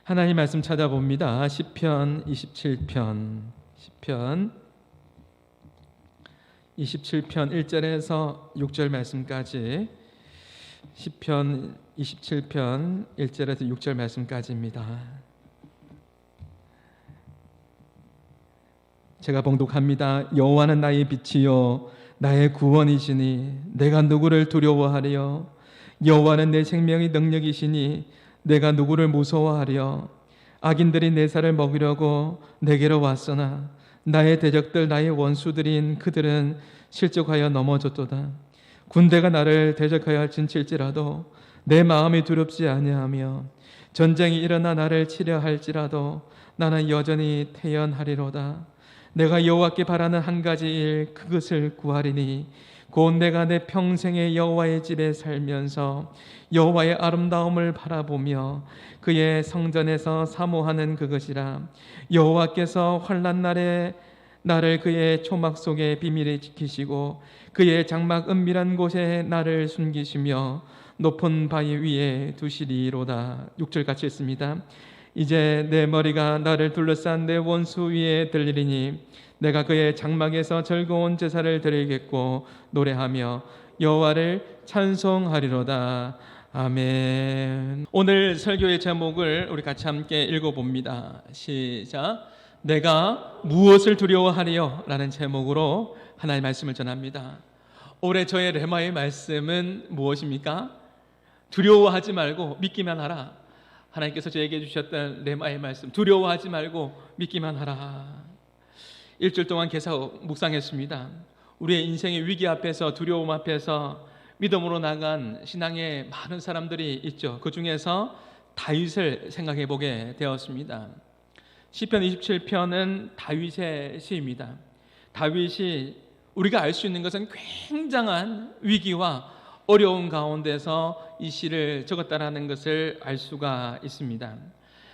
하나님 말씀 찾아봅니다. 시편 27편 1절에서 6절 말씀까지, 시편 27편 1절에서 6절 말씀까지입니다. 제가 봉독합니다. 여호와는 나의 빛이요 나의 구원이시니 내가 누구를 두려워하리요. 여호와는 내 생명의 능력이시니 내가 누구를 무서워하려. 악인들이 내 살을 먹으려고 내게로 왔으나 나의 대적들 나의 원수들인 그들은 실족하여 넘어졌도다. 군대가 나를 대적하여 진칠지라도 내 마음이 두렵지 아니하며 전쟁이 일어나 나를 치려 할지라도 나는 여전히 태연하리로다. 내가 여호와께 바라는 한 가지 일 그것을 구하리니 곧 내가 내 평생에 여호와의 집에 살면서 여호와의 아름다움을 바라보며 그의 성전에서 사모하는 그것이라. 여호와께서 환난 날에 나를 그의 초막 속에 비밀에 지키시고 그의 장막 은밀한 곳에 나를 숨기시며 높은 바위 위에 두시리로다. 6절 같이 읽습니다. 이제 내 머리가 나를 둘러싼 내 원수 위에 들리리니 내가 그의 장막에서 즐거운 제사를 드리겠고 노래하며 여호와를 찬송하리로다. 아멘. 오늘 설교의 제목을 우리 같이 함께 읽어봅니다. 시작. 내가 무엇을 두려워하리요? 라는 제목으로 하나님의 말씀을 전합니다. 올해 저의 레마의 말씀은 무엇입니까? 두려워하지 말고 믿기만 하라. 하나님께서 저에게 주셨던 레마의 말씀, 두려워하지 말고 믿기만 하라. 일주일 동안 계속 묵상했습니다. 우리의 인생의 위기 앞에서, 두려움 앞에서 믿음으로 나간 신앙의 많은 사람들이 있죠. 그 중에서 다윗을 생각해 보게 되었습니다. 시편 27편은 다윗의 시입니다. 다윗이 우리가 알 수 있는 것은 굉장한 위기와 어려운 가운데서 이 시를 적었다라는 것을 알 수가 있습니다.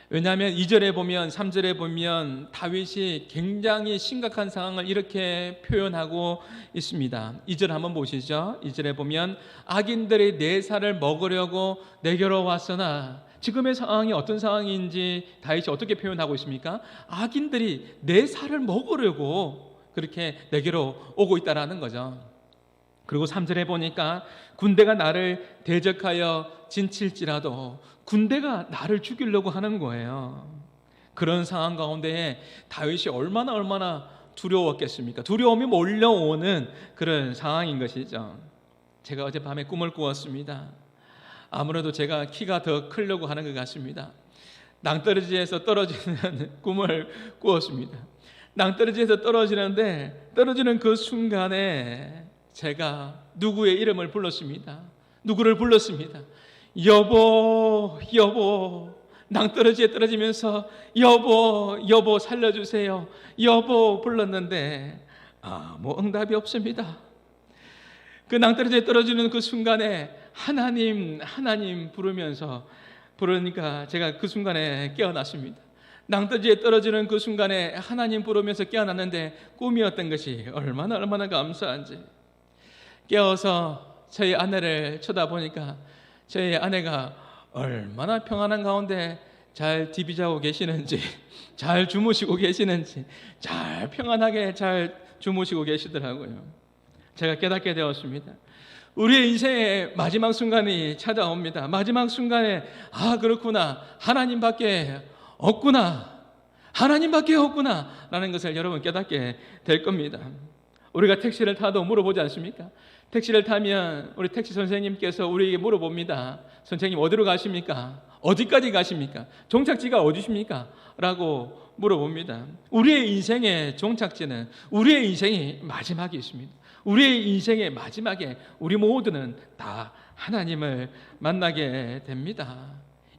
왜냐하면 2절에 보면, 3절에 보면 다윗이 굉장히 심각한 상황을 이렇게 표현하고 있습니다. 2절 한번 보시죠. 2절에 보면 악인들이 내 살을 먹으려고 내게로 왔으나, 지금의 상황이 어떤 상황인지 다윗이 어떻게 표현하고 있습니까? 악인들이 내 살을 먹으려고 그렇게 내게로 오고 있다라는 거죠. 그리고 3절에 보니까 군대가 나를 대적하여 진칠지라도, 군대가 나를 죽이려고 하는 거예요. 그런 상황 가운데 다윗이 얼마나 두려웠겠습니까? 두려움이 몰려오는 그런 상황인 것이죠. 제가 어젯밤에 꿈을 꾸었습니다. 아무래도 제가 키가 더 크려고 하는 것 같습니다. 낭떠러지에서 떨어지는 꿈을 꾸었습니다. 낭떠러지에서 떨어지는데, 떨어지는 그 순간에 제가 누구의 이름을 불렀습니다. 누구를 불렀습니다. 여보, 여보. 낭떠러지에 떨어지면서 여보 살려주세요, 여보 불렀는데 아무 응답이 없습니다. 그 낭떠러지에 떨어지는 그 순간에 하나님 부르니까 제가 그 순간에 깨어났습니다. 낭떠러지에 떨어지는 그 순간에 하나님 부르면서 깨어났는데 꿈이었던 것이 얼마나 감사한지. 깨어서 저희 아내를 쳐다보니까 저희 아내가 얼마나 평안한 가운데 잘 TV 자고 계시는지, 잘 주무시고 계시는지, 잘 평안하게 잘 주무시고 계시더라고요. 제가 깨닫게 되었습니다. 우리의 인생의 마지막 순간이 찾아옵니다. 마지막 순간에 그렇구나, 하나님밖에 없구나 라는 것을 여러분 깨닫게 될 겁니다. 우리가 택시를 타도 물어보지 않습니까? 택시를 타면 우리 택시 선생님께서 우리에게 물어봅니다. 선생님 어디로 가십니까? 어디까지 가십니까? 종착지가 어디십니까? 라고 물어봅니다. 우리의 인생의 종착지는 우리의 인생의 마지막이 있습니다. 우리의 인생의 마지막에 우리 모두는 다 하나님을 만나게 됩니다.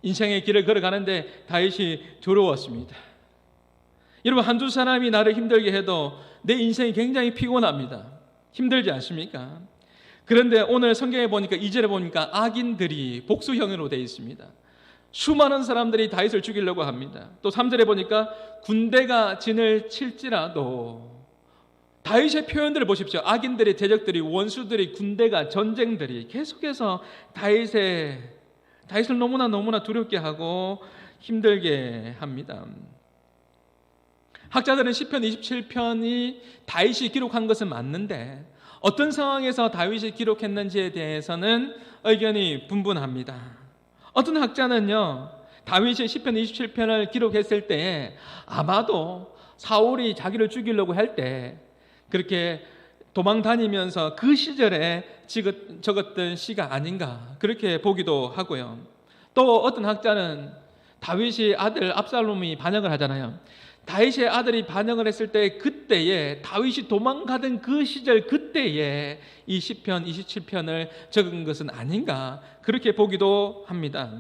인생의 길을 걸어가는데 다윗이 두려웠습니다. 여러분, 한두 사람이 나를 힘들게 해도 내 인생이 굉장히 피곤합니다. 힘들지 않습니까? 그런데 오늘 성경에 보니까 2절에 보니까 악인들이 복수형으로 되어 있습니다. 수많은 사람들이 다윗을 죽이려고 합니다. 또 3절에 보니까 군대가 진을 칠지라도, 다윗의 표현들을 보십시오. 악인들이, 대적들이, 원수들이, 군대가, 전쟁들이 계속해서 다윗을 너무나 두렵게 하고 힘들게 합니다. 학자들은 시편 27편이 다윗이 기록한 것은 맞는데 어떤 상황에서 다윗이 기록했는지에 대해서는 의견이 분분합니다. 어떤 학자는요, 다윗이 시편 27편을 기록했을 때에 아마도 사울이 자기를 죽이려고 할 때 그렇게 도망 다니면서 그 시절에 적었던 시가 아닌가 그렇게 보기도 하고요. 또 어떤 학자는 다윗의 아들 압살롬이 반역을 하잖아요. 다윗의 아들이 반역을 했을 때 그때에 다윗이 도망가던 그 시절 그때에 이 시편 27편을 적은 것은 아닌가 그렇게 보기도 합니다.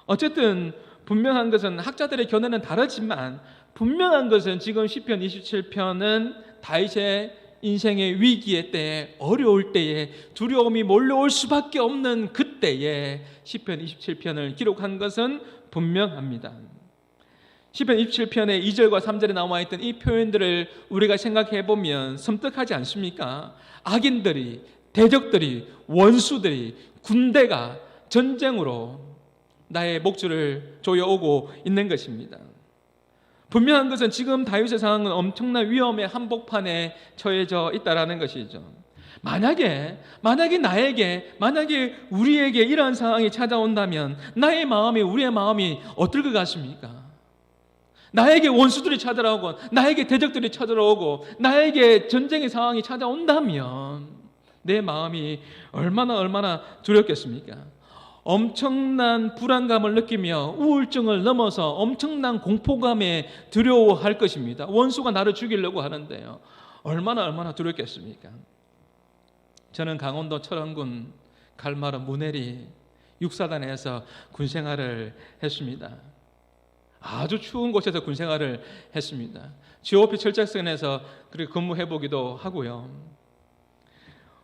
어쨌든 분명한 것은 학자들의 견해는 다르지만 분명한 것은 지금 시편 27편은 다윗의 인생의 위기의 때에 어려울 때에 두려움이 몰려올 수밖에 없는 그때에 시편 27편을 기록한 것은 분명합니다. 시편 27편의 2절과 3절에 나와 있던 이 표현들을 우리가 생각해 보면 섬뜩하지 않습니까? 악인들이, 대적들이, 원수들이, 군대가 전쟁으로 나의 목줄을 조여오고 있는 것입니다. 분명한 것은 지금 다윗의 상황은 엄청난 위험의 한복판에 처해져 있다라는 것이죠. 만약에 우리에게 이러한 상황이 찾아온다면 나의 마음이, 우리의 마음이 어떨 것 같습니까? 나에게 원수들이 찾아오고 나에게 대적들이 찾아오고 나에게 전쟁의 상황이 찾아온다면 내 마음이 얼마나 두렵겠습니까? 엄청난 불안감을 느끼며 우울증을 넘어서 엄청난 공포감에 두려워할 것입니다. 원수가 나를 죽이려고 하는데요. 얼마나 두렵겠습니까? 저는 강원도 철원군 갈마루 문해리 육사단에서 군생활을 했습니다. 아주 추운 곳에서 군생활을 했습니다. GOP 철책선에서 그렇게 근무해보기도 하고요.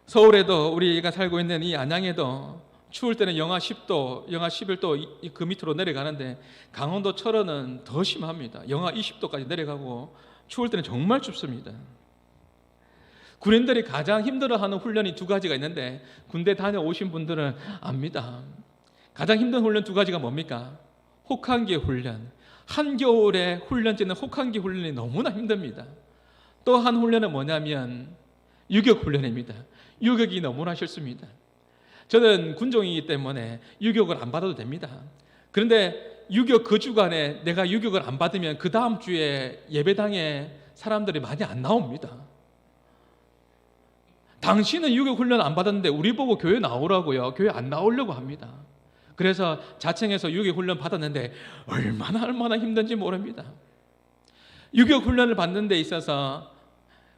서울에도 우리가 살고 있는 이 안양에도 추울 때는 영하 10도, 영하 11도 그 밑으로 내려가는데 강원도 철원은 더 심합니다. 영하 20도까지 내려가고 추울 때는 정말 춥습니다. 군인들이 가장 힘들어하는 훈련이 두 가지가 있는데 군대 다녀오신 분들은 압니다. 가장 힘든 훈련 두 가지가 뭡니까? 혹한기 훈련. 한겨울에 훈련지는 혹한기 훈련이 너무나 힘듭니다. 또 한 훈련은 뭐냐면 유격 훈련입니다. 유격이 너무나 싫습니다. 저는 군종이기 때문에 유격을 안 받아도 됩니다. 그런데 유격 그 주간에 내가 유격을 안 받으면 그 다음 주에 예배당에 사람들이 많이 안 나옵니다. 당신은 유격 훈련 안 받았는데 우리 보고 교회 나오라고요. 교회 안 나오려고 합니다. 그래서 자청해서 유격 훈련 받았는데 얼마나 힘든지 모릅니다. 유격 훈련을 받는 데 있어서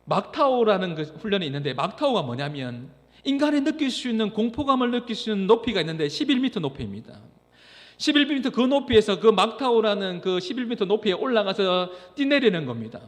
막타오라는 그 훈련이 있는데 막타오가 뭐냐면 인간이 느낄 수 있는 공포감을 느낄 수 있는 높이가 있는데 11m 높이입니다. 11m 그 높이에서 그 막타오라는 그 11m 높이에 올라가서 뛰내리는 겁니다.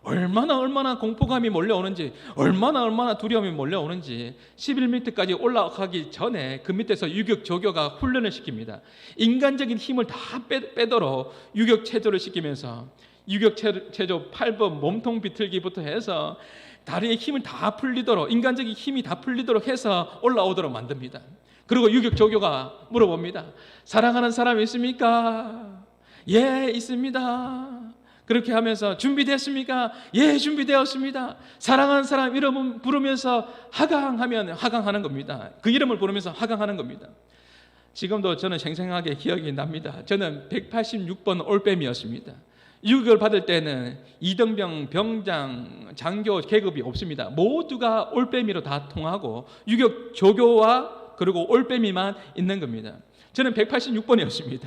얼마나 공포감이 몰려오는지, 얼마나 두려움이 몰려오는지 11m까지 올라가기 전에 그 밑에서 유격 조교가 훈련을 시킵니다. 인간적인 힘을 다 빼도록 유격 체조를 시키면서 유격 체조 8번 몸통 비틀기부터 해서 다리에 힘을 다 풀리도록, 인간적인 힘이 다 풀리도록 해서 올라오도록 만듭니다. 그리고 유격 조교가 물어봅니다. 사랑하는 사람 있습니까? 예, 있습니다. 그렇게 하면서 준비됐습니까? 예, 준비되었습니다. 사랑하는 사람 이름을 부르면서 하강하면 하강하는 겁니다. 그 이름을 부르면서 하강하는 겁니다. 지금도 저는 생생하게 기억이 납니다. 저는 186번 올빼미였습니다. 유격을 받을 때는 이등병, 병장, 장교 계급이 없습니다. 모두가 올빼미로 다 통하고 유격 조교와 그리고 올빼미만 있는 겁니다. 저는 186번이었습니다.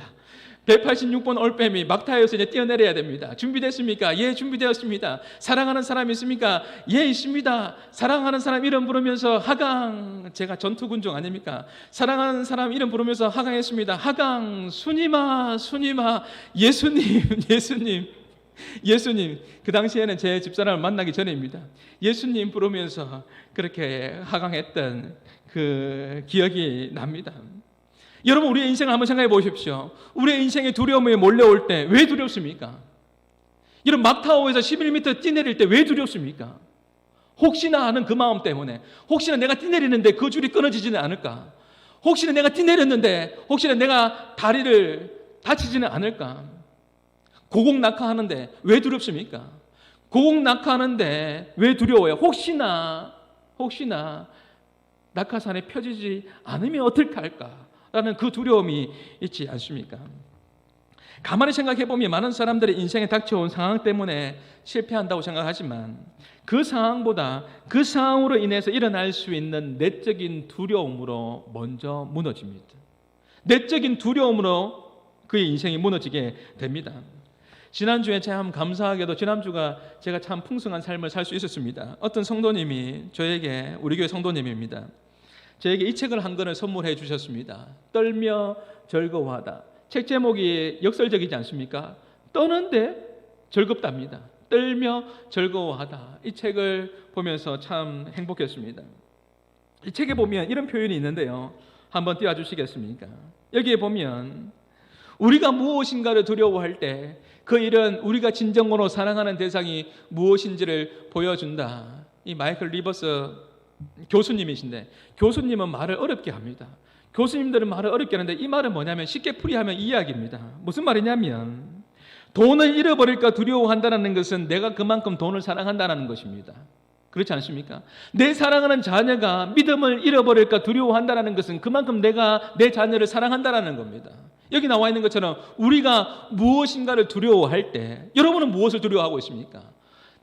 186번 올빼미 막타에서 이제 뛰어내려야 됩니다. 준비됐습니까? 예, 준비되었습니다. 사랑하는 사람 있습니까? 예, 있습니다. 사랑하는 사람 이름 부르면서 하강. 제가 전투군종 아닙니까? 사랑하는 사람 이름 부르면서 하강했습니다. 하강. 순임아, 예수님. 그 당시에는 제 집사람을 만나기 전입니다. 예수님 부르면서 그렇게 하강했던 그 기억이 납니다. 여러분, 우리의 인생을 한번 생각해 보십시오. 우리의 인생에 두려움이 몰려올 때 왜 두렵습니까? 이런 막타오에서 11m 뛰내릴 때 왜 두렵습니까? 혹시나 하는 그 마음 때문에, 혹시나 내가 뛰내리는데 그 줄이 끊어지지는 않을까? 혹시나 내가 뛰내렸는데 혹시나 내가 다리를 다치지는 않을까? 고공 낙하하는데 왜 두렵습니까? 고공 낙하하는데 왜 두려워요? 혹시나 낙하산에 펴지지 않으면 어떻게 할까라는 그 두려움이 있지 않습니까? 가만히 생각해 보면 많은 사람들이 인생에 닥쳐온 상황 때문에 실패한다고 생각하지만 그 상황보다 그 상황으로 인해서 일어날 수 있는 내적인 두려움으로 먼저 무너집니다. 내적인 두려움으로 그의 인생이 무너지게 됩니다. 지난주에 참 감사하게도 지난주가 제가 참 풍성한 삶을 살 수 있었습니다. 어떤 성도님이 저에게, 우리 교회 성도님입니다, 저에게 이 책을 한 권을 선물해 주셨습니다. 떨며 즐거워하다. 책 제목이 역설적이지 않습니까? 떠는데 즐겁답니다. 떨며 즐거워하다. 이 책을 보면서 참 행복했습니다. 이 책에 보면 이런 표현이 있는데요, 한번 띄워주시겠습니까? 여기에 보면 우리가 무엇인가를 두려워할 때 그 일은 우리가 진정으로 사랑하는 대상이 무엇인지를 보여준다. 이 마이클 리버스 교수님이신데, 교수님은 말을 어렵게 합니다. 교수님들은 말을 어렵게 하는데 이 말은 뭐냐면 쉽게 풀이하면 이 이야기입니다. 무슨 말이냐면 돈을 잃어버릴까 두려워한다는 것은 내가 그만큼 돈을 사랑한다는 것입니다. 그렇지 않습니까? 내 사랑하는 자녀가 믿음을 잃어버릴까 두려워한다는 것은 그만큼 내가 내 자녀를 사랑한다는 겁니다. 여기 나와 있는 것처럼 우리가 무엇인가를 두려워할 때, 여러분은 무엇을 두려워하고 있습니까?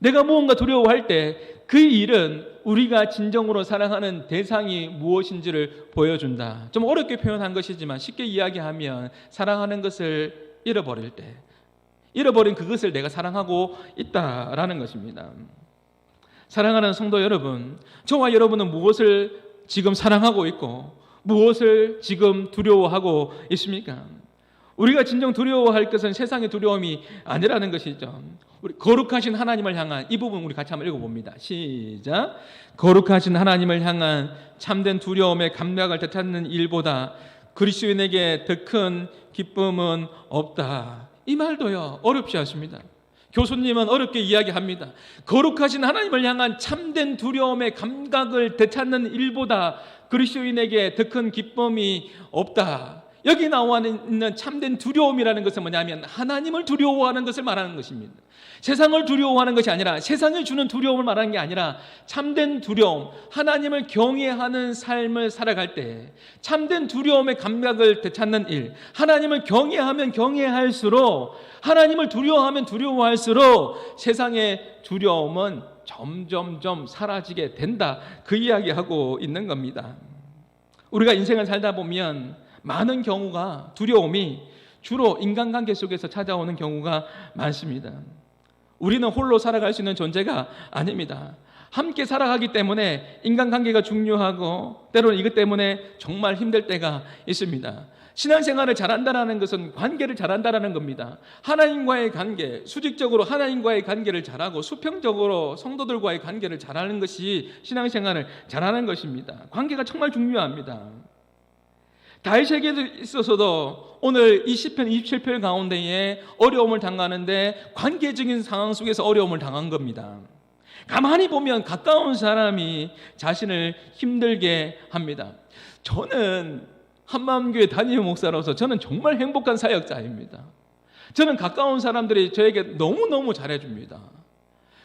내가 무언가 두려워할 때 그 일은 우리가 진정으로 사랑하는 대상이 무엇인지를 보여준다. 좀 어렵게 표현한 것이지만 쉽게 이야기하면 사랑하는 것을 잃어버릴 때, 잃어버린 그것을 내가 사랑하고 있다라는 것입니다. 사랑하는 성도 여러분, 저와 여러분은 무엇을 지금 사랑하고 있고 무엇을 지금 두려워하고 있습니까? 우리가 진정 두려워할 것은 세상의 두려움이 아니라는 것이죠. 우리 거룩하신 하나님을 향한, 이 부분 우리 같이 한번 읽어봅니다. 시작. 거룩하신 하나님을 향한 참된 두려움의 감각을 되찾는 일보다 그리스도인에게 더 큰 기쁨은 없다. 이 말도요, 어렵지 않습니다. 교수님은 어렵게 이야기합니다. 거룩하신 하나님을 향한 참된 두려움의 감각을 되찾는 일보다 그리스도인에게 더 큰 기쁨이 없다. 여기 나와 있는 참된 두려움이라는 것은 뭐냐면 하나님을 두려워하는 것을 말하는 것입니다. 세상을 두려워하는 것이 아니라, 세상이 주는 두려움을 말하는 게 아니라 참된 두려움, 하나님을 경외하는 삶을 살아갈 때 참된 두려움의 감각을 되찾는 일, 하나님을 경외하면 경외할수록, 하나님을 두려워하면 두려워할수록 세상의 두려움은 점점점 사라지게 된다. 그 이야기하고 있는 겁니다. 우리가 인생을 살다 보면 많은 경우가, 두려움이 주로 인간관계 속에서 찾아오는 경우가 많습니다. 우리는 홀로 살아갈 수 있는 존재가 아닙니다. 함께 살아가기 때문에 인간관계가 중요하고 때로는 이것 때문에 정말 힘들 때가 있습니다. 신앙생활을 잘한다는 것은 관계를 잘한다는 겁니다. 하나님과의 관계, 수직적으로 하나님과의 관계를 잘하고 수평적으로 성도들과의 관계를 잘하는 것이 신앙생활을 잘하는 것입니다. 관계가 정말 중요합니다. 다윗에게 있어서도 오늘 이 시편 27편 가운데에 어려움을 당하는데 관계적인 상황 속에서 어려움을 당한 겁니다. 가만히 보면 가까운 사람이 자신을 힘들게 합니다. 저는 한마음교회 담임 목사로서 저는 정말 행복한 사역자입니다. 저는 가까운 사람들이 저에게 너무너무 잘해줍니다.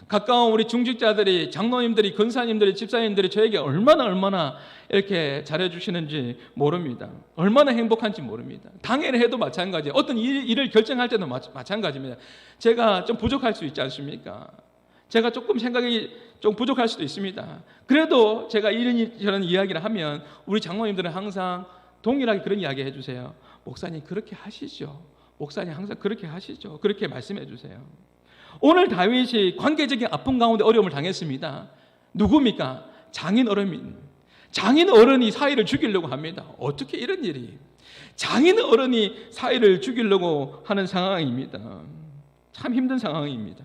가까운 우리 중직자들이, 장로님들이, 권사님들이, 집사님들이 저에게 얼마나 이렇게 잘해주시는지 모릅니다. 얼마나 행복한지 모릅니다. 당연히 해도 마찬가지예요. 어떤 일을 결정할 때도 마찬가지입니다. 제가 좀 부족할 수 있지 않습니까? 제가 조금 생각이 좀 부족할 수도 있습니다. 그래도 제가 이런 이야기를 하면 우리 장로님들은 항상 동일하게 그런 이야기 해주세요. 목사님 그렇게 하시죠. 목사님 항상 그렇게 하시죠. 그렇게 말씀해 주세요. 오늘 다윗이 관계적인 아픔 가운데 어려움을 당했습니다. 누굽니까? 장인 어른이 사위를 죽이려고 합니다. 어떻게 이런 일이? 장인 어른이 사위를 죽이려고 하는 상황입니다. 참 힘든 상황입니다.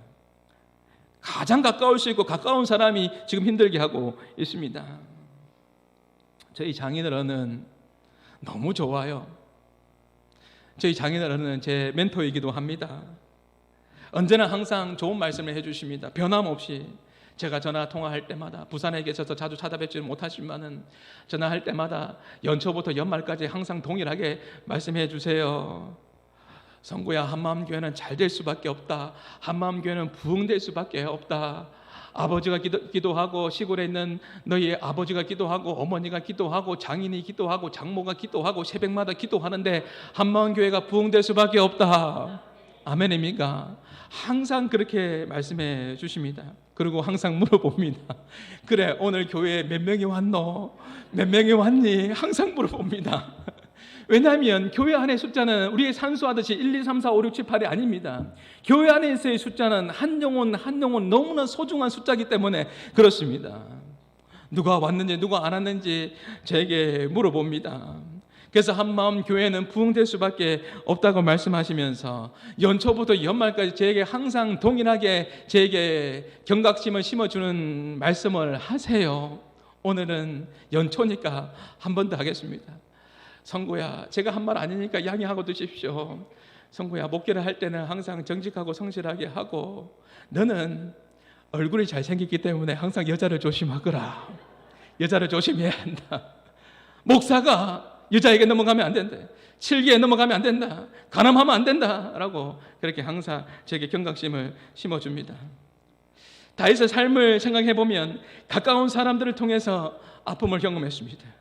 가장 가까울 수 있고 가까운 사람이 지금 힘들게 하고 있습니다. 저희 장인 어른은 너무 좋아요. 저희 장인 어른은 제 멘토이기도 합니다. 언제나 항상 좋은 말씀을 해주십니다. 변함없이 제가 전화 통화할 때마다, 부산에 계셔서 자주 찾아뵙지는 못하지만은 전화할 때마다 연초부터 연말까지 항상 동일하게 말씀해 주세요. 성구야, 한마음교회는 잘 될 수밖에 없다. 한마음교회는 부흥될 수밖에 없다. 아버지가 기도하고, 시골에 있는 너희 아버지가 기도하고, 어머니가 기도하고, 장인이 기도하고, 장모가 기도하고, 새벽마다 기도하는데 한마음교회가 부흥될 수밖에 없다. 아멘입니까? 항상 그렇게 말씀해 주십니다. 그리고 항상 물어봅니다. 그래, 오늘 교회에 몇 명이 왔노? 몇 명이 왔니? 항상 물어봅니다. 왜냐하면 교회 안의 숫자는 우리의 산수하듯이 1, 2, 3, 4, 5, 6, 7, 8이 아닙니다. 교회 안에서의 숫자는 한 영혼 한 영혼 너무나 소중한 숫자이기 때문에 그렇습니다. 누가 왔는지 누가 안 왔는지 저에게 물어봅니다. 그래서 한마음 교회는 부흥될 수밖에 없다고 말씀하시면서 연초부터 연말까지 저에게 항상 동일하게 저에게 경각심을 심어주는 말씀을 하세요. 오늘은 연초니까 한 번 더 하겠습니다. 성구야, 제가 한 말 아니니까 양해하고 드십시오. 성구야, 목회를 할 때는 항상 정직하고 성실하게 하고, 너는 얼굴이 잘생겼기 때문에 항상 여자를 조심하거라. 여자를 조심해야 한다. 목사가 여자에게 넘어가면 안 된다. 칠기에 넘어가면 안 된다. 간암하면 안 된다. 라고 그렇게 항상 제게 경각심을 심어줍니다. 다윗의 삶을 생각해 보면 가까운 사람들을 통해서 아픔을 경험했습니다.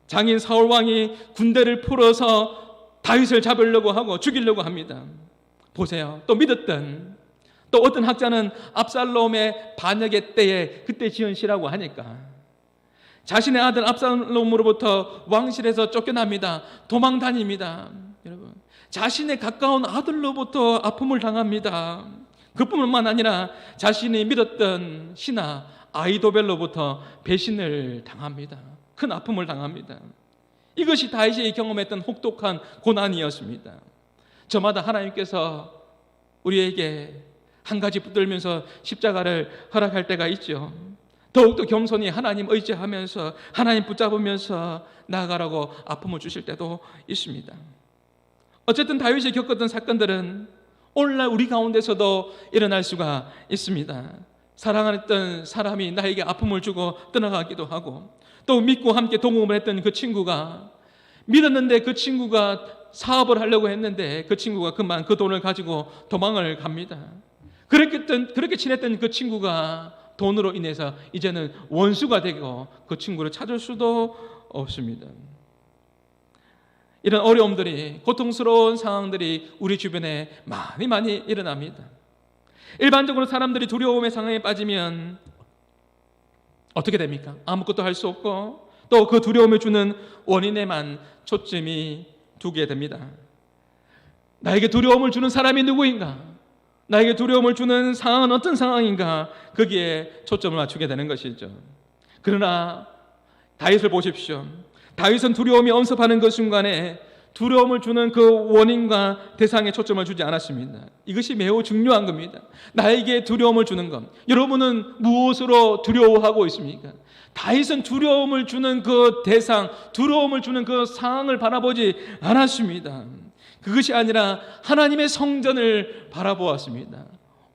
장인 사울 왕이 군대를 풀어서 다윗을 잡으려고 하고 죽이려고 합니다. 보세요. 또 믿었던, 또 어떤 학자는 압살롬의 반역의 때에 그때 지은 시라고 하니까 자신의 아들 압살롬으로부터 왕실에서 쫓겨납니다. 도망 다닙니다. 여러분, 자신의 가까운 아들로부터 아픔을 당합니다. 그뿐만 아니라 자신이 믿었던 신하 아이도벨로부터 배신을 당합니다. 큰 아픔을 당합니다. 이것이 다윗이 경험했던 혹독한 고난이었습니다. 저마다 하나님께서 우리에게 한 가지 붙들면서 십자가를 허락할 때가 있죠. 더욱더 겸손히 하나님 의지하면서 하나님 붙잡으면서 나아가라고 아픔을 주실 때도 있습니다. 어쨌든 다윗이 겪었던 사건들은 오늘날 우리 가운데서도 일어날 수가 있습니다. 사랑했던 사람이 나에게 아픔을 주고 떠나가기도 하고, 또 믿고 함께 동업을 했던 그 친구가, 믿었는데 그 친구가 사업을 하려고 했는데 그 친구가 그만 그 돈을 가지고 도망을 갑니다. 그렇게 친했던 그 친구가 돈으로 인해서 이제는 원수가 되고 그 친구를 찾을 수도 없습니다. 이런 어려움들이, 고통스러운 상황들이 우리 주변에 많이 일어납니다. 일반적으로 사람들이 두려움의 상황에 빠지면 어떻게 됩니까? 아무것도 할 수 없고, 또 그 두려움을 주는 원인에만 초점이 두게 됩니다. 나에게 두려움을 주는 사람이 누구인가? 나에게 두려움을 주는 상황은 어떤 상황인가? 거기에 초점을 맞추게 되는 것이죠. 그러나 다윗을 보십시오. 다윗은 두려움이 엄습하는 그 순간에 두려움을 주는 그 원인과 대상에 초점을 주지 않았습니다. 이것이 매우 중요한 겁니다. 나에게 두려움을 주는 것. 여러분은 무엇으로 두려워하고 있습니까? 다윗은 두려움을 주는 그 대상, 두려움을 주는 그 상황을 바라보지 않았습니다. 그것이 아니라 하나님의 성전을 바라보았습니다.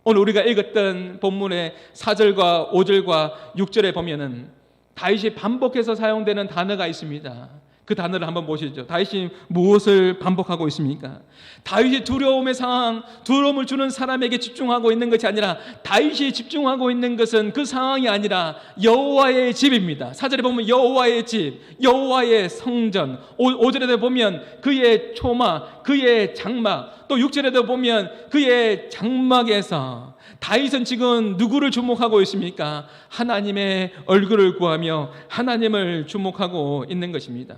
오늘 우리가 읽었던 본문의 4절과 5절과 6절에 보면은 다윗이 반복해서 사용되는 단어가 있습니다. 그 단어를 한번 보시죠. 다윗이 무엇을 반복하고 있습니까? 다윗이 두려움의 상황, 두려움을 주는 사람에게 집중하고 있는 것이 아니라 다윗이 집중하고 있는 것은 그 상황이 아니라 여호와의 집입니다. 4절에 보면 여호와의 집, 여호와의 성전, 5절에도 보면 그의 초막, 그의 장막, 또 6절에도 보면 그의 장막에서 다윗은 지금 누구를 주목하고 있습니까? 하나님의 얼굴을 구하며 하나님을 주목하고 있는 것입니다.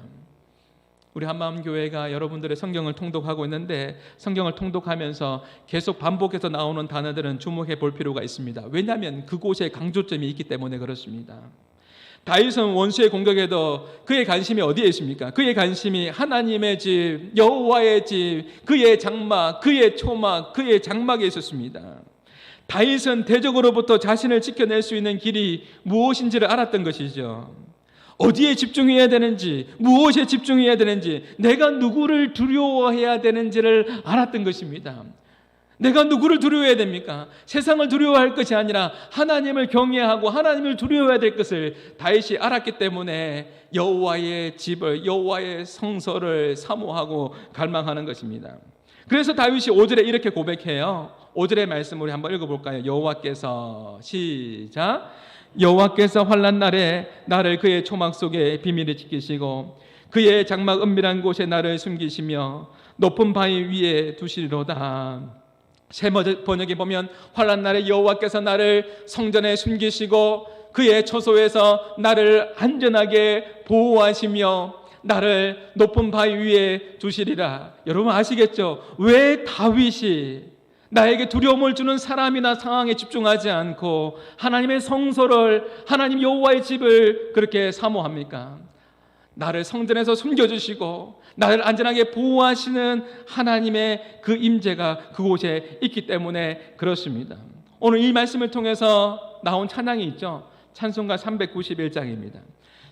우리 한마음교회가 여러분들의 성경을 통독하고 있는데 성경을 통독하면서 계속 반복해서 나오는 단어들은 주목해 볼 필요가 있습니다. 왜냐하면 그곳에 강조점이 있기 때문에 그렇습니다. 다윗은 원수의 공격에도 그의 관심이 어디에 있습니까? 그의 관심이 하나님의 집, 여호와의 집, 그의 장막, 그의 초막, 그의 장막에 있었습니다. 다윗은 대적으로부터 자신을 지켜낼 수 있는 길이 무엇인지를 알았던 것이죠. 어디에 집중해야 되는지, 무엇에 집중해야 되는지, 내가 누구를 두려워해야 되는지를 알았던 것입니다. 내가 누구를 두려워해야 됩니까? 세상을 두려워할 것이 아니라 하나님을 경외하고 하나님을 두려워해야 될 것을 다윗이 알았기 때문에 여호와의 집을, 여호와의 성소를 사모하고 갈망하는 것입니다. 그래서 다윗이 5절에 이렇게 고백해요. 5절의 말씀 우리 한번 읽어볼까요? 여호와께서 시작. 여호와께서 환난 날에 나를 그의 초막 속에 비밀히 지키시고 그의 장막 은밀한 곳에 나를 숨기시며 높은 바위 위에 두시리로다. 새 번역에 보면 환난 날에 여호와께서 나를 성전에 숨기시고 그의 처소에서 나를 안전하게 보호하시며 나를 높은 바위 위에 두시리라. 여러분 아시겠죠? 왜 다윗이 나에게 두려움을 주는 사람이나 상황에 집중하지 않고 하나님의 성소를, 하나님 여호와의 집을 그렇게 사모합니까? 나를 성전에서 숨겨주시고 나를 안전하게 보호하시는 하나님의 그 임재가 그곳에 있기 때문에 그렇습니다. 오늘 이 말씀을 통해서 나온 찬양이 있죠. 찬송가 391장입니다.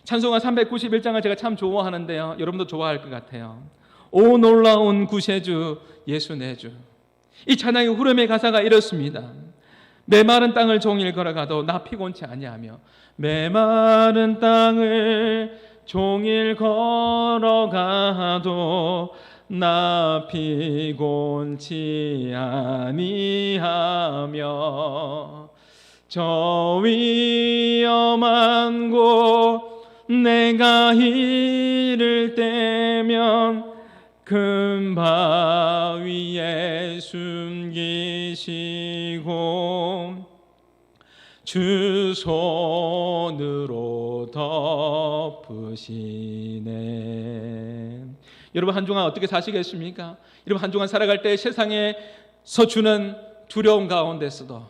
찬송가 391장을 제가 참 좋아하는데요, 여러분도 좋아할 것 같아요. 오 놀라운 구세주 예수 내 주. 이 찬양의 후렴의 가사가 이렇습니다. 메마른 땅을 종일 걸어가도 나 피곤치 아니하며, 메마른 땅을 종일 걸어가도 나 피곤치 아니하며, 저 위험한 곳 내가 이를 때면 큰 바위에 숨기시고 주 손으로 덮으시네. 여러분 한 주간 어떻게 사시겠습니까? 여러분 한 주간 살아갈 때 세상에서 주는 두려움 가운데서도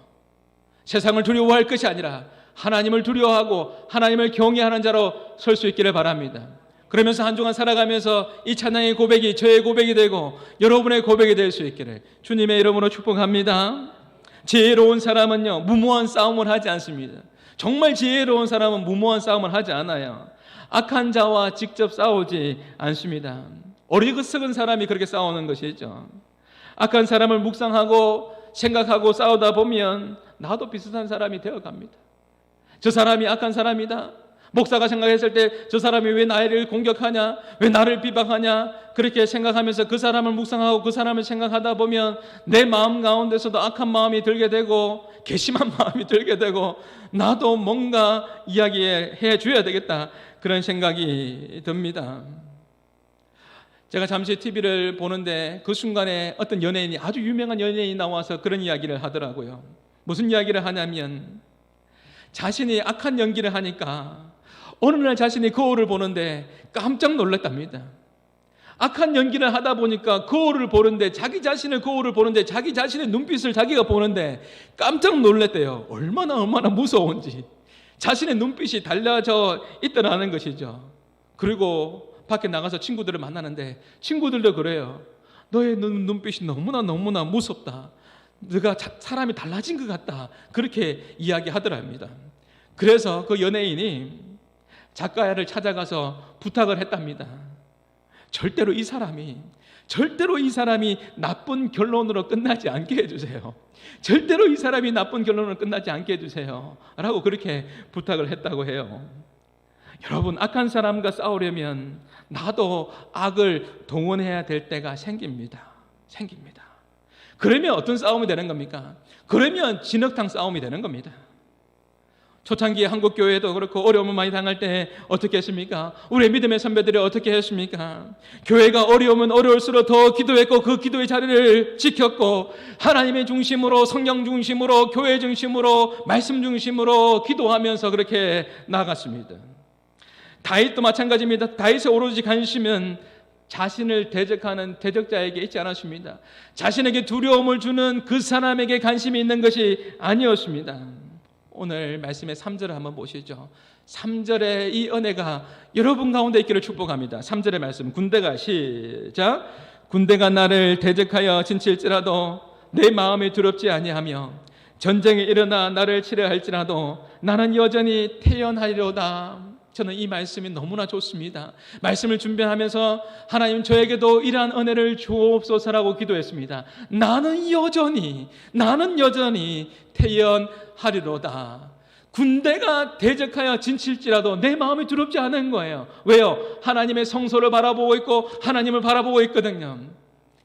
세상을 두려워할 것이 아니라 하나님을 두려워하고 하나님을 경외하는 자로 설 수 있기를 바랍니다. 그러면서 한 주간 살아가면서 이 찬양의 고백이 저의 고백이 되고 여러분의 고백이 될 수 있기를 주님의 이름으로 축복합니다. 지혜로운 사람은요, 무모한 싸움을 하지 않습니다. 정말 지혜로운 사람은 무모한 싸움을 하지 않아요. 악한 자와 직접 싸우지 않습니다. 어리석은 사람이 그렇게 싸우는 것이죠. 악한 사람을 묵상하고 생각하고 싸우다 보면 나도 비슷한 사람이 되어갑니다. 저 사람이 악한 사람이다. 목사가 생각했을 때 저 사람이 왜 나를 공격하냐, 왜 나를 비방하냐, 그렇게 생각하면서 그 사람을 묵상하고 그 사람을 생각하다 보면 내 마음 가운데서도 악한 마음이 들게 되고 괘씸한 마음이 들게 되고 나도 뭔가 이야기해 줘야 되겠다, 그런 생각이 듭니다. 제가 잠시 TV를 보는데 그 순간에 어떤 연예인이, 아주 유명한 연예인이 나와서 그런 이야기를 하더라고요. 무슨 이야기를 하냐면 자신이 악한 연기를 하니까 어느 날 자신이 거울을 보는데 깜짝 놀랐답니다. 악한 연기를 하다 보니까 거울을 보는데 자기 자신의 거울을 보는데 자기 자신의 눈빛을 자기가 보는데 깜짝 놀랐대요. 얼마나 무서운지 자신의 눈빛이 달라져 있더라는 것이죠. 그리고 밖에 나가서 친구들을 만나는데 친구들도 그래요. 너의 눈빛이 너무나 무섭다. 너가 사람이 달라진 것 같다. 그렇게 이야기하더랍니다. 그래서 그 연예인이 작가를 찾아가서 부탁을 했답니다. 절대로 이 사람이 나쁜 결론으로 끝나지 않게 해주세요. 절대로 이 사람이 나쁜 결론으로 끝나지 않게 해주세요 라고 그렇게 부탁을 했다고 해요. 여러분, 악한 사람과 싸우려면 나도 악을 동원해야 될 때가 생깁니다. 그러면 어떤 싸움이 되는 겁니까? 그러면 진흙탕 싸움이 되는 겁니다. 초창기에 한국교회도 그렇고 어려움을 많이 당할 때 어떻게 했습니까? 우리 믿음의 선배들이 어떻게 했습니까? 교회가 어려우면 어려울수록 더 기도했고 그 기도의 자리를 지켰고 하나님의 중심으로, 성령 중심으로, 교회 중심으로, 말씀 중심으로 기도하면서 그렇게 나아갔습니다. 다윗도 마찬가지입니다. 다윗의 오로지 관심은 자신을 대적하는 대적자에게 있지 않았습니다. 자신에게 두려움을 주는 그 사람에게 관심이 있는 것이 아니었습니다. 오늘 말씀의 3절을 한번 보시죠. 3절의 이 은혜가 여러분 가운데 있기를 축복합니다. 3절의 말씀, 군대가 시작. 군대가 나를 대적하여 진칠지라도 내 마음이 두렵지 아니하며 전쟁이 일어나 나를 치려 할지라도 나는 여전히 태연하리로다. 저는 이 말씀이 너무나 좋습니다. 말씀을 준비하면서 하나님 저에게도 이러한 은혜를 주옵소서라고 기도했습니다. 나는 여전히 태연하리로다. 군대가 대적하여 진칠지라도 내 마음이 두렵지 않은 거예요. 왜요? 하나님의 성소를 바라보고 있고 하나님을 바라보고 있거든요.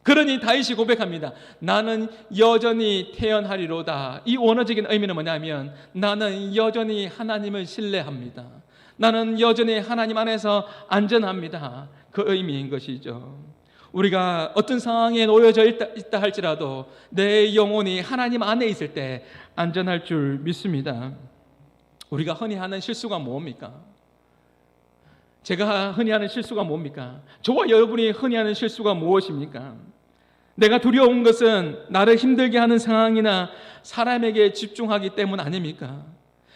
그러니 다윗이 고백합니다. 나는 여전히 태연하리로다. 이 원어적인 의미는 뭐냐면 나는 여전히 하나님을 신뢰합니다. 나는 여전히 하나님 안에서 안전합니다. 그 의미인 것이죠. 우리가 어떤 상황에 놓여져 있다 할지라도 내 영혼이 하나님 안에 있을 때 안전할 줄 믿습니다. 우리가 흔히 하는 실수가 뭡니까? 제가 흔히 하는 실수가 뭡니까? 저와 여러분이 흔히 하는 실수가 무엇입니까? 내가 두려운 것은 나를 힘들게 하는 상황이나 사람에게 집중하기 때문 아닙니까?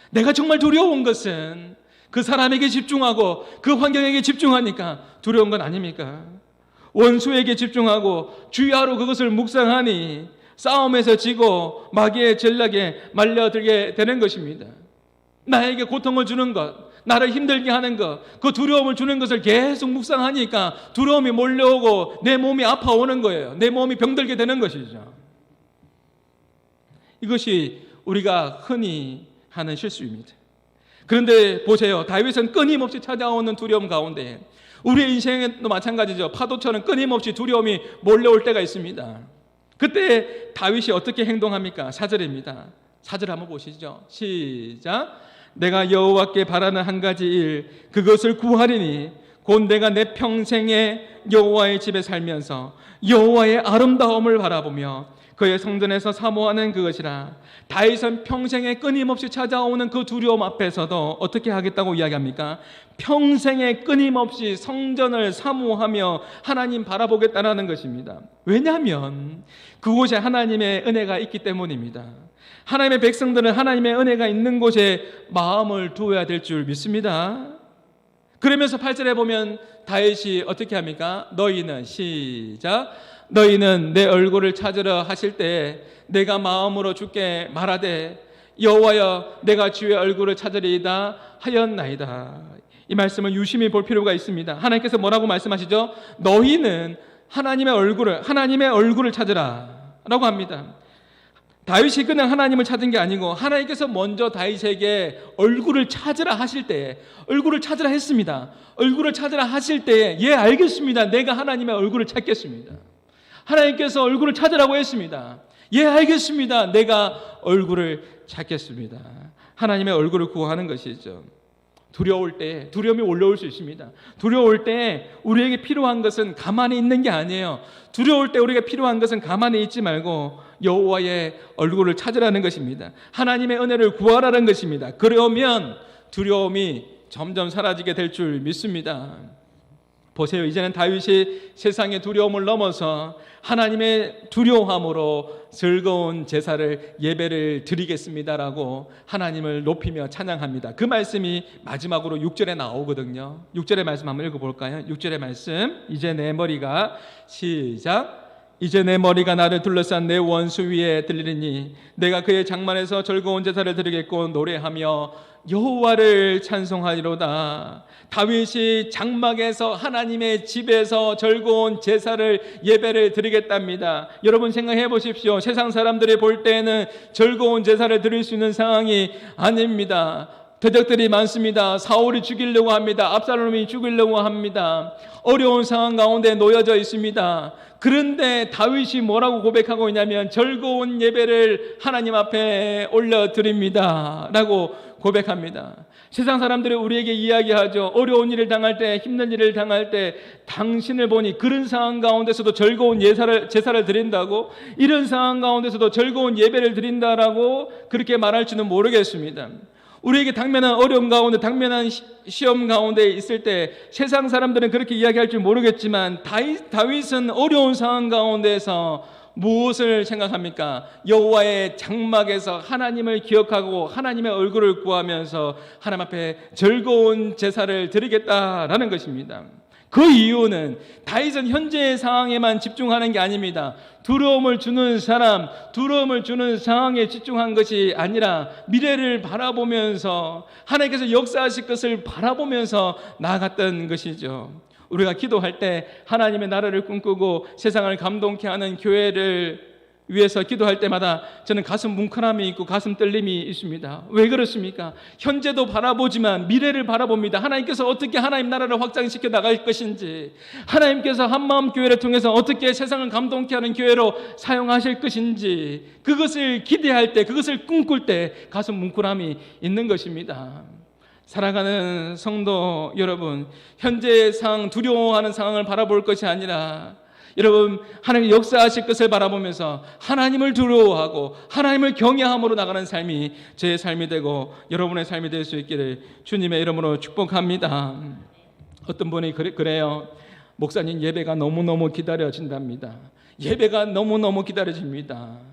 내가 정말 두려운 것은 그 사람에게 집중하고 그 환경에게 집중하니까 두려운 건 아닙니까? 원수에게 집중하고 주야로 그것을 묵상하니 싸움에서 지고 마귀의 전략에 말려들게 되는 것입니다. 나에게 고통을 주는 것, 나를 힘들게 하는 것, 그 두려움을 주는 것을 계속 묵상하니까 두려움이 몰려오고 내 몸이 아파오는 거예요. 내 몸이 병들게 되는 것이죠. 이것이 우리가 흔히 하는 실수입니다. 그런데 보세요. 다윗은 끊임없이 찾아오는 두려움 가운데 우리의 인생도 마찬가지죠. 파도처럼 끊임없이 두려움이 몰려올 때가 있습니다. 그때 다윗이 어떻게 행동합니까? 4절입니다. 4절 한번 보시죠. 시작. 내가 여호와께 바라는 한 가지 일 그것을 구하리니 곧 내가 내 평생에 여호와의 집에 살면서 여호와의 아름다움을 바라보며 그의 성전에서 사모하는 그것이라. 다윗은 평생에 끊임없이 찾아오는 그 두려움 앞에서도 어떻게 하겠다고 이야기합니까? 평생에 끊임없이 성전을 사모하며 하나님 바라보겠다는 것입니다. 왜냐하면 그곳에 하나님의 은혜가 있기 때문입니다. 하나님의 백성들은 하나님의 은혜가 있는 곳에 마음을 두어야 될 줄 믿습니다. 그러면서 8절에 보면 다윗이 어떻게 합니까? 너희는 시작. 너희는 내 얼굴을 찾으러 하실 때 내가 마음으로 주께 말하되 여호와여 내가 주의 얼굴을 찾으리이다 하였나이다. 이 말씀을 유심히 볼 필요가 있습니다. 하나님께서 뭐라고 말씀하시죠? 너희는 하나님의 얼굴을 찾으라 라고 합니다. 다윗이 그냥 하나님을 찾은 게 아니고 하나님께서 먼저 다윗에게 얼굴을 찾으라 하실 때 얼굴을 찾으라 했습니다. 얼굴을 찾으라 하실 때에 예 알겠습니다. 내가 하나님의 얼굴을 찾겠습니다. 하나님께서 얼굴을 찾으라고 했습니다. 예 알겠습니다. 내가 얼굴을 찾겠습니다. 하나님의 얼굴을 구하는 것이죠. 두려울 때 두려움이 올라올 수 있습니다. 두려울 때 우리에게 필요한 것은 가만히 있는 게 아니에요. 두려울 때 우리가 필요한 것은 가만히 있지 말고 여호와의 얼굴을 찾으라는 것입니다. 하나님의 은혜를 구하라는 것입니다. 그러면 두려움이 점점 사라지게 될 줄 믿습니다. 보세요. 이제는 다윗이 세상의 두려움을 넘어서 하나님의 두려움으로 즐거운 제사를 예배를 드리겠습니다라고 하나님을 높이며 찬양합니다. 그 말씀이 마지막으로 6절에 나오거든요. 6절의 말씀 한번 읽어볼까요? 6절의 말씀. 이제 내 머리가 시작. 이제 내 머리가 나를 둘러싼 내 원수 위에 들리니 내가 그의 장막에서 즐거운 제사를 드리겠고 노래하며 여호와를 찬송하리로다. 다윗이 장막에서 하나님의 집에서 즐거운 제사를 예배를 드리겠답니다. 여러분 생각해 보십시오. 세상 사람들이 볼 때에는 즐거운 제사를 드릴 수 있는 상황이 아닙니다. 대적들이 많습니다. 사울이 죽이려고 합니다. 압살롬이 죽이려고 합니다. 어려운 상황 가운데 놓여져 있습니다. 그런데 다윗이 뭐라고 고백하고 있냐면 즐거운 예배를 하나님 앞에 올려드립니다 라고 고백합니다. 세상 사람들이 우리에게 이야기하죠. 어려운 일을 당할 때, 힘든 일을 당할 때 당신을 보니 그런 상황 가운데서도 즐거운 제사를 드린다고, 이런 상황 가운데서도 즐거운 예배를 드린다라고 그렇게 말할지는 모르겠습니다. 우리에게 당면한 어려움 가운데, 당면한 시험 가운데 있을 때 세상 사람들은 그렇게 이야기할 줄 모르겠지만 다윗은 어려운 상황 가운데서 무엇을 생각합니까? 여호와의 장막에서 하나님을 기억하고 하나님의 얼굴을 구하면서 하나님 앞에 즐거운 제사를 드리겠다라는 것입니다. 그 이유는 다윗은 현재의 상황에만 집중하는 게 아닙니다. 두려움을 주는 사람, 두려움을 주는 상황에 집중한 것이 아니라 미래를 바라보면서 하나님께서 역사하실 것을 바라보면서 나아갔던 것이죠. 우리가 기도할 때 하나님의 나라를 꿈꾸고 세상을 감동케 하는 교회를 위해서 기도할 때마다 저는 가슴 뭉클함이 있고 가슴 떨림이 있습니다. 왜 그렇습니까? 현재도 바라보지만 미래를 바라봅니다. 하나님께서 어떻게 하나님 나라를 확장시켜 나갈 것인지, 하나님께서 한마음 교회를 통해서 어떻게 세상을 감동케 하는 교회로 사용하실 것인지, 그것을 기대할 때, 그것을 꿈꿀 때 가슴 뭉클함이 있는 것입니다. 사랑하는 성도 여러분, 현재의 상황, 두려워하는 상황을 바라볼 것이 아니라 여러분, 하나님 역사하실 것을 바라보면서 하나님을 두려워하고 하나님을 경외함으로 나가는 삶이 제 삶이 되고 여러분의 삶이 될 수 있기를 주님의 이름으로 축복합니다. 어떤 분이 그래요. 목사님, 예배가 너무너무 기다려진답니다. 예배가 너무너무 기다려집니다.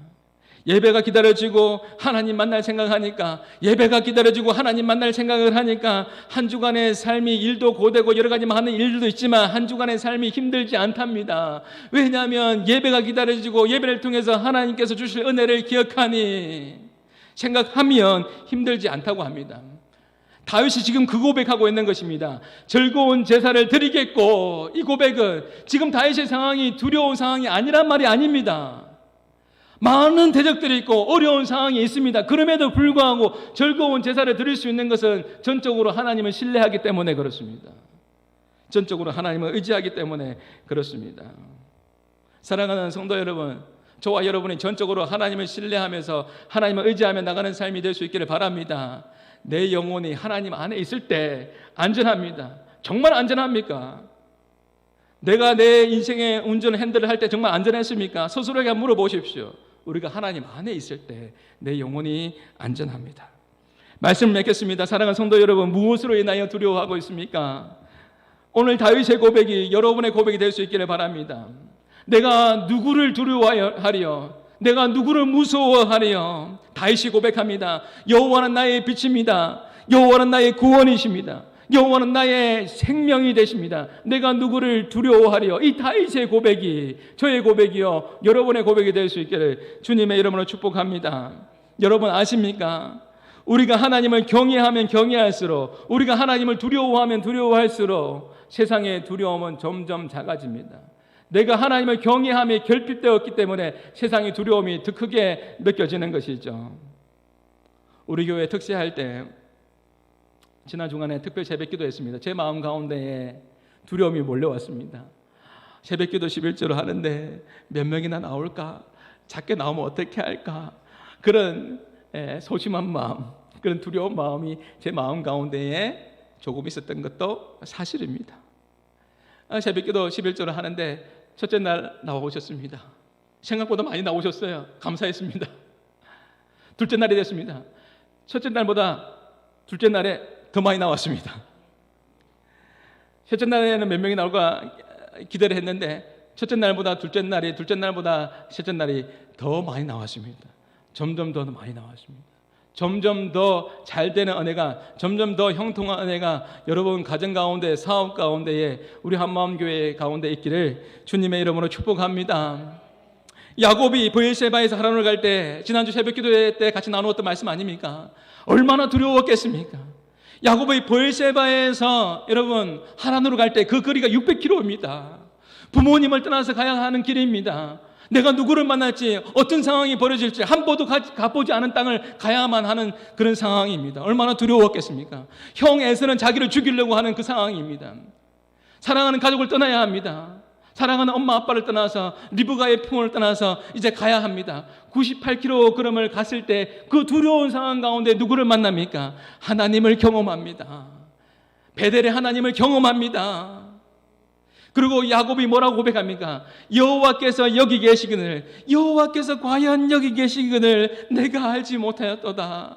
예배가 기다려지고 하나님 만날 생각하니까, 예배가 기다려지고 하나님 만날 생각을 하니까 한 주간의 삶이 일도 고되고 여러 가지 많은 일들도 있지만 한 주간의 삶이 힘들지 않답니다. 왜냐하면 예배가 기다려지고 예배를 통해서 하나님께서 주실 은혜를 기억하니, 생각하면 힘들지 않다고 합니다. 다윗이 지금 그 고백하고 있는 것입니다. 즐거운 제사를 드리겠고, 이 고백은 지금 다윗의 상황이 두려운 상황이 아니란 말이 아닙니다. 많은 대적들이 있고 어려운 상황이 있습니다. 그럼에도 불구하고 즐거운 제사를 드릴 수 있는 것은 전적으로 하나님을 신뢰하기 때문에 그렇습니다. 전적으로 하나님을 의지하기 때문에 그렇습니다. 사랑하는 성도 여러분, 저와 여러분이 전적으로 하나님을 신뢰하면서 하나님을 의지하며 나가는 삶이 될 수 있기를 바랍니다. 내 영혼이 하나님 안에 있을 때 안전합니다. 정말 안전합니까? 내가 내 인생의 운전 핸들을 할 때 정말 안전했습니까? 스스로에게 물어보십시오. 우리가 하나님 안에 있을 때 내 영혼이 안전합니다. 말씀을 맺겠습니다. 사랑하는 성도 여러분, 무엇으로 인하여 두려워하고 있습니까? 오늘 다윗의 고백이 여러분의 고백이 될 수 있기를 바랍니다. 내가 누구를 두려워하리요? 내가 누구를 무서워하리요? 다윗이 고백합니다. 여호와는 나의 빛입니다. 여호와는 나의 구원이십니다. 여호와는 나의 생명이 되십니다. 내가 누구를 두려워하리요? 이 다윗의 고백이 저의 고백이요 여러분의 고백이 될 수 있기를 주님의 이름으로 축복합니다. 여러분 아십니까? 우리가 하나님을 경외하면 경외할수록, 우리가 하나님을 두려워하면 두려워할수록 세상의 두려움은 점점 작아집니다. 내가 하나님을 경외함에 결핍되었기 때문에 세상의 두려움이 더 크게 느껴지는 것이죠. 우리 교회 특세할 때 지난 주간에 특별 새벽기도 했습니다. 제 마음 가운데에 두려움이 몰려왔습니다. 새벽기도 11조로 하는데 몇 명이나 나올까? 작게 나오면 어떻게 할까? 그런 소심한 마음, 그런 두려운 마음이 제 마음 가운데에 조금 있었던 것도 사실입니다. 새벽기도 11조를 하는데 첫째 날 나오셨습니다. 생각보다 많이 나오셨어요. 감사했습니다. 둘째 날이 됐습니다. 첫째 날보다 둘째 날에 더 많이 나왔습니다. 첫째 날에는 몇 명이 나올까 기대를 했는데 첫째 날보다 둘째 날이, 둘째 날보다 셋째 날이 더 많이 나왔습니다. 점점 더 많이 나왔습니다. 점점 더 잘 되는 은혜가, 점점 더 형통한 은혜가 여러분 가정 가운데, 사업 가운데에, 우리 한마음교회 가운데 있기를 주님의 이름으로 축복합니다. 야곱이 브엘세바에서 하란으로 갈 때, 지난주 새벽 기도회 때 같이 나누었던 말씀 아닙니까? 얼마나 두려웠겠습니까? 야곱의 브엘세바에서 여러분 하란으로 갈 때 그 거리가 600km입니다. 부모님을 떠나서 가야 하는 길입니다. 내가 누구를 만날지, 어떤 상황이 벌어질지 한 번도 가보지 않은 땅을 가야만 하는 그런 상황입니다. 얼마나 두려웠겠습니까? 형 에서는 자기를 죽이려고 하는 그 상황입니다. 사랑하는 가족을 떠나야 합니다. 사랑하는 엄마 아빠를 떠나서, 리브가의 품을 떠나서 이제 가야 합니다. 98km 갔을 때 그 두려운 상황 가운데 누구를 만납니까? 하나님을 경험합니다. 베델의 하나님을 경험합니다. 그리고 야곱이 뭐라고 고백합니까? 여호와께서 여기 계시거늘, 여호와께서 과연 여기 계시거늘 내가 알지 못하였도다.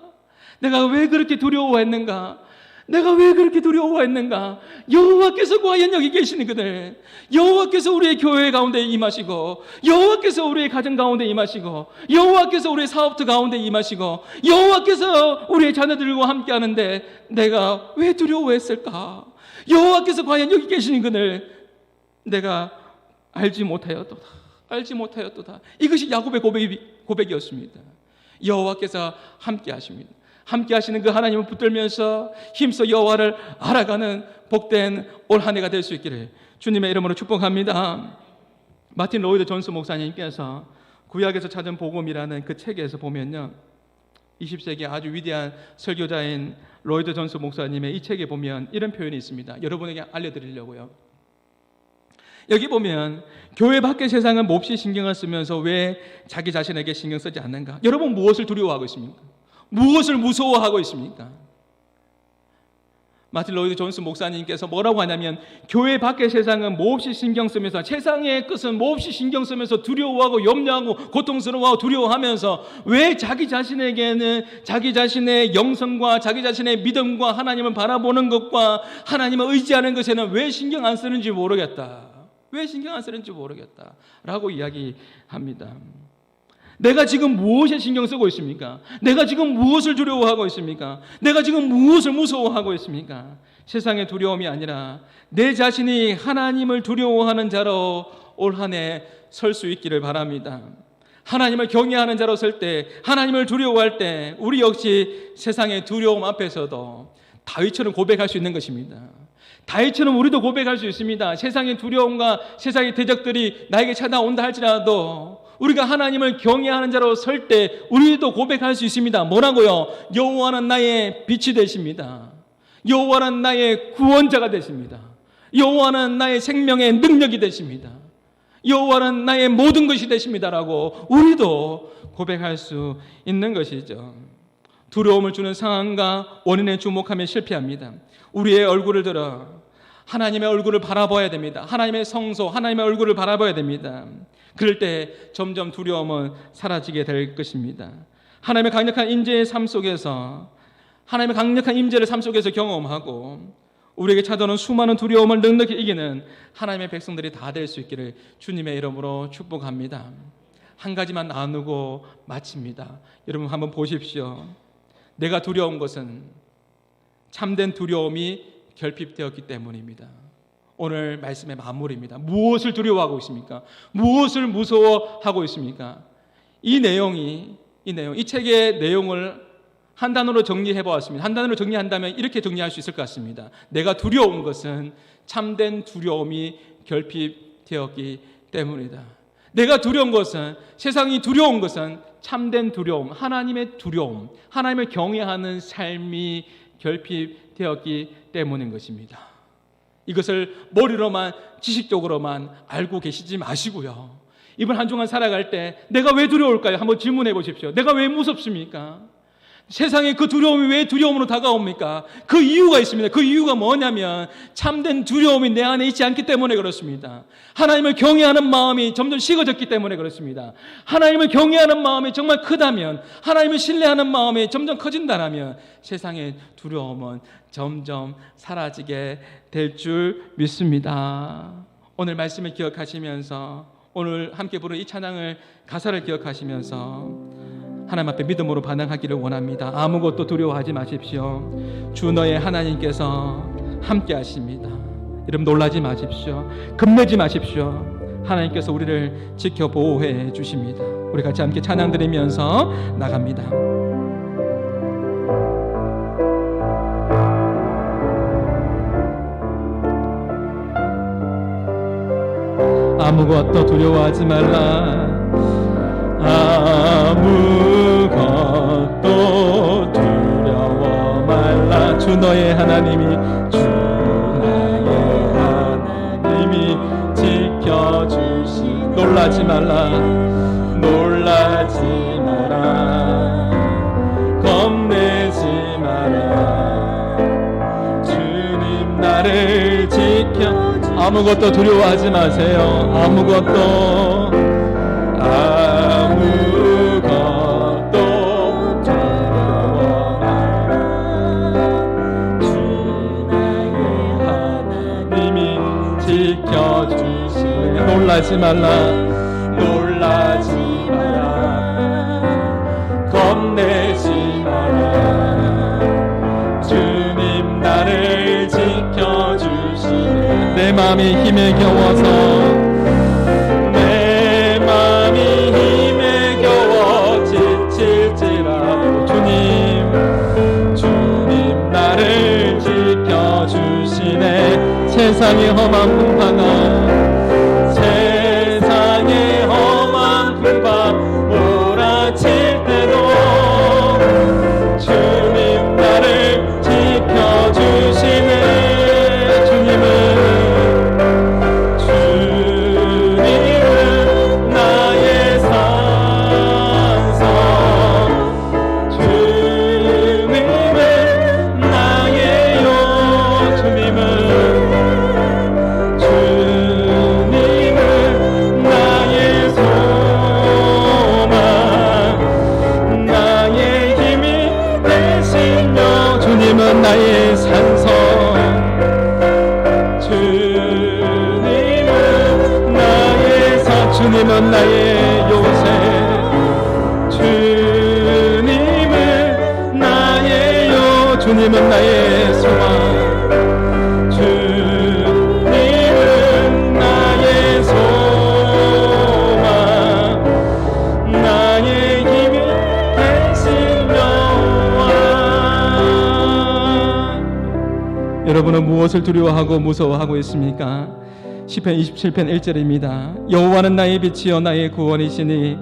내가 왜 그렇게 두려워했는가? 내가 왜 그렇게 두려워했는가? 여호와께서 과연 여기 계시거늘, 여호와께서 우리의 교회 가운데 임하시고, 여호와께서 우리의 가정 가운데 임하시고, 여호와께서 우리의 사업터 가운데 임하시고, 여호와께서 우리의 자녀들과 함께 하는데 내가 왜 두려워했을까? 여호와께서 과연 여기 계시거늘 내가 알지 못하였도다. 알지 못하였도다. 이것이 야곱의 고백이었습니다. 여호와께서 함께 하십니다. 함께 하시는 그 하나님을 붙들면서 힘써 여호와를 알아가는 복된 올 한 해가 될 수 있기를 주님의 이름으로 축복합니다. 마틴 로이드 존스 목사님께서 구약에서 찾은 복음이라는 그 책에서 보면요, 20세기 아주 위대한 설교자인 로이드 존스 목사님의 이 책에 보면 이런 표현이 있습니다. 여러분에게 알려드리려고요. 여기 보면 교회 밖의 세상은 몹시 신경을 쓰면서 왜 자기 자신에게 신경 쓰지 않는가? 여러분 무엇을 두려워하고 있습니까? 무엇을 무서워하고 있습니까? 마틴 로이드 존스 목사님께서 뭐라고 하냐면, 교회 밖의 세상은 몹시 신경 쓰면서, 세상의 끝은 몹시 신경 쓰면서 두려워하고 염려하고 고통스러워하고 두려워하면서 왜 자기 자신에게는 자기 자신의 영성과 자기 자신의 믿음과 하나님을 바라보는 것과 하나님을 의지하는 것에는 왜 신경 안 쓰는지 모르겠다. 왜 신경 안 쓰는지 모르겠다 라고 이야기합니다. 내가 지금 무엇에 신경 쓰고 있습니까? 내가 지금 무엇을 두려워하고 있습니까? 내가 지금 무엇을 무서워하고 있습니까? 세상의 두려움이 아니라 내 자신이 하나님을 두려워하는 자로 올 한 해 설 수 있기를 바랍니다. 하나님을 경외하는 자로 설 때, 하나님을 두려워할 때 우리 역시 세상의 두려움 앞에서도 다윗처럼 고백할 수 있는 것입니다. 다윗처럼 우리도 고백할 수 있습니다. 세상의 두려움과 세상의 대적들이 나에게 찾아온다 할지라도 우리가 하나님을 경외하는 자로 설 때 우리도 고백할 수 있습니다. 뭐라고요? 여호와는 나의 빛이 되십니다. 여호와는 나의 구원자가 되십니다. 여호와는 나의 생명의 능력이 되십니다. 여호와는 나의 모든 것이 되십니다라고 우리도 고백할 수 있는 것이죠. 두려움을 주는 상황과 원인에 주목하면 실패합니다. 우리의 얼굴을 들어 하나님의 얼굴을 바라봐야 됩니다. 하나님의 성소, 하나님의 얼굴을 바라봐야 됩니다. 그럴 때 점점 두려움은 사라지게 될 것입니다. 하나님의 강력한 임재의 삶 속에서, 하나님의 강력한 임재를 삶 속에서 경험하고 우리에게 찾아오는 수많은 두려움을 넉넉히 이기는 하나님의 백성들이 다 될 수 있기를 주님의 이름으로 축복합니다. 한 가지만 나누고 마칩니다. 여러분 한번 보십시오. 내가 두려운 것은 참된 두려움이 결핍되었기 때문입니다. 오늘 말씀의 마무리입니다. 무엇을 두려워하고 있습니까? 무엇을 무서워하고 있습니까? 이 책의 내용을 한 단어로 정리해 보았습니다. 한 단어로 정리한다면 이렇게 정리할 수 있을 것 같습니다. 내가 두려운 것은 참된 두려움이 결핍되었기 때문이다. 내가 두려운 것은, 세상이 두려운 것은 참된 두려움, 하나님의 두려움, 하나님을 경외하는 삶이 결핍되었기 때문인 것입니다. 이것을 머리로만, 지식적으로만 알고 계시지 마시고요. 이번 한 주간 살아갈 때 내가 왜 두려울까요? 한번 질문해 보십시오. 내가 왜 무섭습니까? 세상에 그 두려움이 왜 두려움으로 다가옵니까? 그 이유가 있습니다. 그 이유가 뭐냐면 참된 두려움이 내 안에 있지 않기 때문에 그렇습니다. 하나님을 경외하는 마음이 점점 식어졌기 때문에 그렇습니다. 하나님을 경외하는 마음이 정말 크다면, 하나님을 신뢰하는 마음이 점점 커진다면 세상의 두려움은 점점 사라지게 될 줄 믿습니다. 오늘 말씀을 기억하시면서, 오늘 함께 부른 이 찬양을 가사를 기억하시면서 하나님 앞에 믿음으로 반응하기를 원합니다. 아무것도 두려워하지 마십시오. 주 너의 하나님께서 함께 하십니다. 여러분 놀라지 마십시오. 겁내지 마십시오. 하나님께서 우리를 지켜 보호해 주십니다. 우리 같이 함께 찬양 드리면서 나갑니다. 아무것도 두려워하지 말라. 아무것도 두려워 말라. 주 너의 하나님이, 주 나의 하나님이 지켜주시. 놀라지 말라. 놀라지 마라. 겁내지 마라. 주님 나를 지켜. 아무것도 두려워하지 마세요. 아무것도 두려워 말라. 주 나의 하나님이 지켜주시네. 놀라지 말라. 놀라지 마라. 겁내지 마라. 주님 나를 지켜주시네. 내 마음이 힘에 겨워서, 주님 나를 지켜주시네. 세상의 험한 풍파가 주님은 나의 소망, 주님은 나의 소망, 나의 힘이 되신 여호와. 여러분은 무엇을 두려워하고 무서워하고 있습니까? 시편 27편 1절입니다. 여호와는 나의 빛이요 나의 구원이시니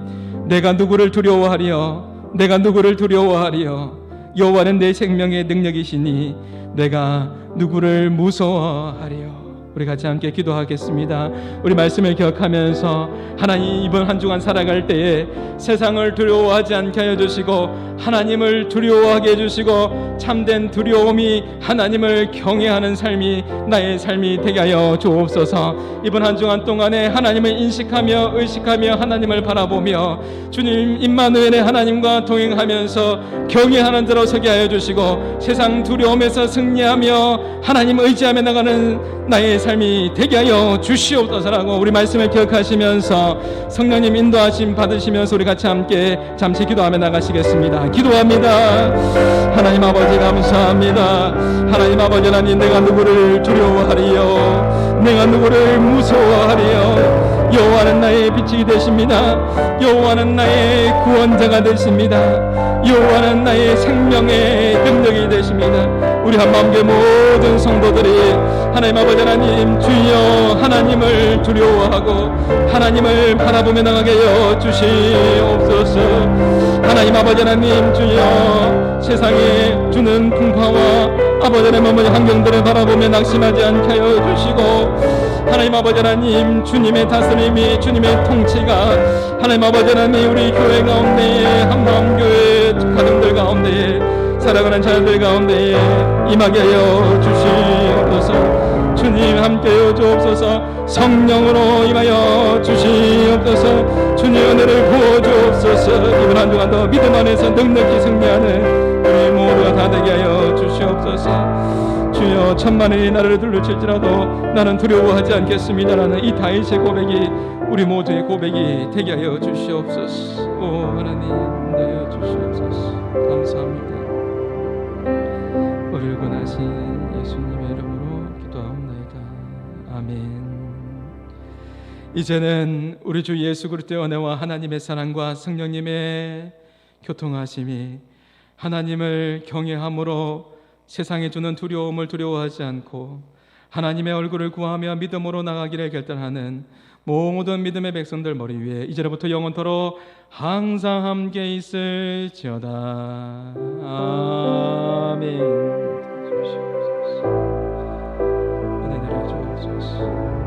내가 누구를 두려워하리요, 내가 누구를 두려워하리요. 여호와는 내 생명의 능력이시니 내가 누구를 무서워하리요. 우리 같이 함께 기도하겠습니다. 우리 말씀을 기억하면서 하나님, 이번 한 주간 살아갈 때에 세상을 두려워하지 않게 하여 주시고 하나님을 두려워하게 해주시고 참된 두려움이 하나님을 경외하는 삶이 나의 삶이 되게 하여 주옵소서. 이번 한 주간 동안에 하나님을 인식하며 의식하며 하나님을 바라보며 주님 임마누엘의 하나님과 동행하면서 경외하는 자로 서게 하여 주시고 세상 두려움에서 승리하며 하나님 의지하며 나가는 나의 삶이 되게 하여 주시옵소서라고 우리 말씀을 기억하시면서 성령님 인도하심 받으시면서 우리 같이 함께 잠시 기도하며 나가시겠습니다. 기도합니다. 하나님 아버지 감사합니다. 하나님 아버지 하나님, 내가 누구를 두려워하리요, 내가 누구를 무서워하리요. 여호와는 나의 빛이 되십니다. 여호와는 나의 구원자가 되십니다. 여호와는 나의 생명의 능력이 되십니다. 우리 한마음교회 모든 성도들이 하나님 아버지 하나님, 주여 하나님을 두려워하고 하나님을 바라보며 나가게 하여 주시옵소서. 하나님 아버지 하나님, 주여 세상에 주는 풍파와 아버지 하나님 어머니 환경들을 바라보며 낙심하지 않게 하여 주시고 하나님 아버지 하나님, 주님의 다스림이, 주님의 통치가 하나님 아버지 하나님 우리 교회 가운데에, 한마음교회 가정들 가운데에, 살아가는 자녀들 가운데에 임하게 하여 주시옵소서. 주님 함께하여 주옵소서. 성령으로 임하여 주시옵소서. 주님의 은혜를 부어 주옵소서. 이번 한 주간 더 믿음 안에서 넉넉히 승리하는 우리 모두가 다 되게 하여 주시옵소서. 주여 천만의 나를 둘러칠지라도 나는 두려워하지 않겠습니다라는 이 다윗의 고백이 우리 모두의 고백이 되게 하여 주시옵소서. 오 하나님, 인도하여 주시옵소서. 감사합니다. 우리를 구원하신 예수님의 이름으로 기도하옵나이다. 아멘. 이제는 우리 주 예수 그리스도의 은혜와 하나님의 사랑과 성령님의 교통하심이 하나님을 경외함으로 세상에 주는 두려움을 두려워하지 않고 하나님의 얼굴을 구하며 믿음으로 나가기를 결단하는 모든 믿음의 백성들 머리 위에 이제로부터 영원토록 항상 함께 있을지어다. 아멘. 은혜 내려 주옵소서.